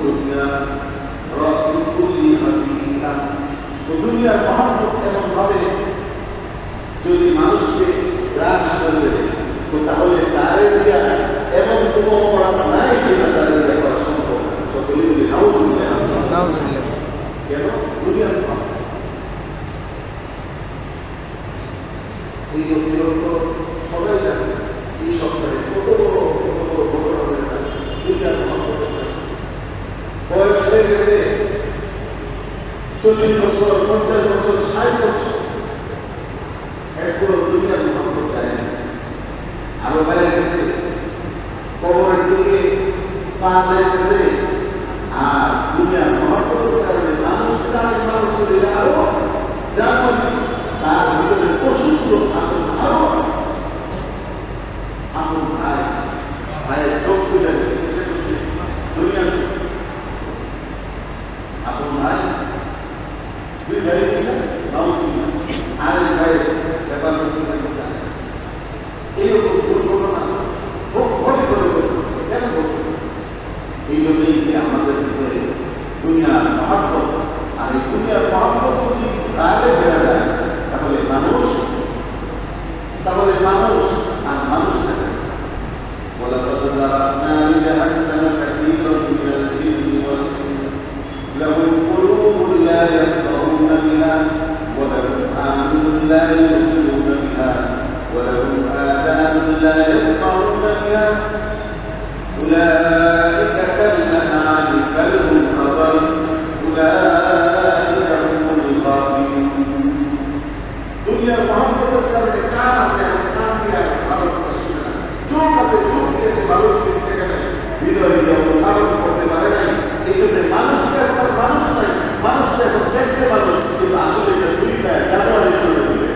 দুনিয়া রাসূলুল্লাহি হাদিয়া। তো দুনিয়ার মহব্বত এমন ভাবে যদি মানুষকে গ্রাস করবে, তো তাহলে তারে দিয়া এমন কোনো অপরাধ নাই যেটা তারে দিয়া করা সম্ভব। সকলে বলি নাউজুবিল্লাহ। কেন? দুনিয়ার মহব্বত। এই বছর তো সবাই জানে এই সপ্তাহে কত বড় ঘটনা হয়ে যায় দুনিয়ার মহব্বত। বয়স হয়ে গেছে 40 বছর, 50 বছর, 60 বছর, এরপর দুনিয়ার মহব্বত চায় না। আরো বেড়ে গেছে, কবরের দিকে পা যাইতেছে, আর দুনিয়ার মহব্বতের কারণে মানুষ আরো যার মানে তার ভিতরে প্রশস্ত আচরণ আরো আপন ভাইয়ের চোখ তুলে দুনিয়ার আপন ভাই, দুই ভাই আরেক ভাইয়ের ব্যাপার করতে আসে। এইরকম দুর্ঘটনা ঘটে করে বলতেছে। কেন বলতেছে? এই জন্যই যে আমাদের ভিতরে দুনিয়ার মহব্বত, আর এই দুনিয়ার মহব্বত যদি কাজে দেওয়া যায় তাহলে মানুষ আর মানুষ থাকে। ولقد ذرأنا لجهنم كثيرا من الجن والإنس لهم قلوب لا يفقهون بها ولهم أعين لا يبصرون بها ولهم آذان لا يسمعون بها أولئك كالأنعام بل هم أضل أولئك هم الغافلون। দুনিয়ার মহব্বতের কারণে কান আছে, কান দিয়ে ভালো কথা শুনে না, চোখ আছে, চোখ দিয়ে সে ভালো দেখতে গেলে হৃদয় দিয়ে ভালো করতে পারে নাই। এই জন্য মানুষটা এখন মানুষ নাই, মানুষটা এখন দেখতে পারো, কিন্তু আসলে এটা দুই পায়ে জানুয়ারি করে দিবে,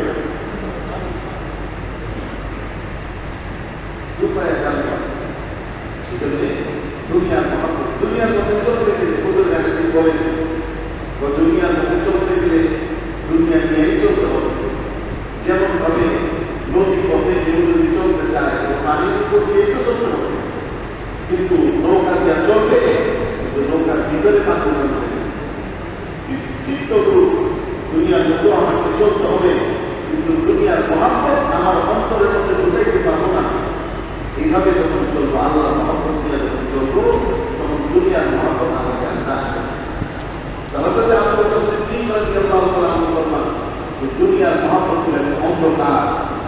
দুই পায়ে জানুয়ারি। এই জন্য দুনিয়ার মহব্বত, দুনিয়ার মধ্যে চলতে গেলে হুজুর গানে তিনি বলেন, দুনিয়ার মধ্যে চলতে গেলে দুনিয়া নিয়েই চলতে হবে। যেমন ভাবে নদী পথে কেউ যদি চলতে চায় তো পানির উপর দিয়েই তো চলতে হবে, কিন্তু নৌকা দিয়ে চলবে, কিন্তু নৌকার ভিতরে পানি হবে। ঠিক তদ্রূপ দুনিয়ার মতো আমাকে চলতে হবে, কিন্তু দুনিয়ার মহব্বত আমার অন্তরের মধ্যে ঢুকাইতে পারবো না। এইভাবে যখন চলবো, আল্লাহর মহব্বত দিয়ে যখন চলবো, তখন দুনিয়ার মহব্বত আমাকে হ্রাস করবে। তাহলে আমরা সিদ্দিক রাদিয়াল্লাহু তাআলা আনহু ফরমান, দুনিয়ার মহব্বত হলেন অন্ধকার,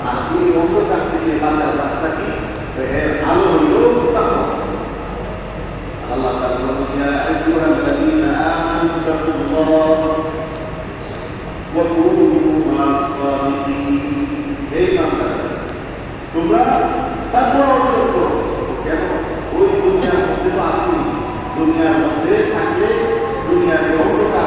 আর এই অন্ধকার থেকে বাঁচার রাস্তা কি? এর আলো হইল তাকওয়া। আল্লাহ তাআলা বলেন, ইয়া আইয়ুহাল্লাযীনা আমানু তাকুল্লাহ ওয়া কুনু মা'আস সাদিকিন। হে বান্দারা, তোমরা তাকওয়া অর্জন করো। কেন? ওই দুনিয়ার মধ্যে তো আছি, দুনিয়ার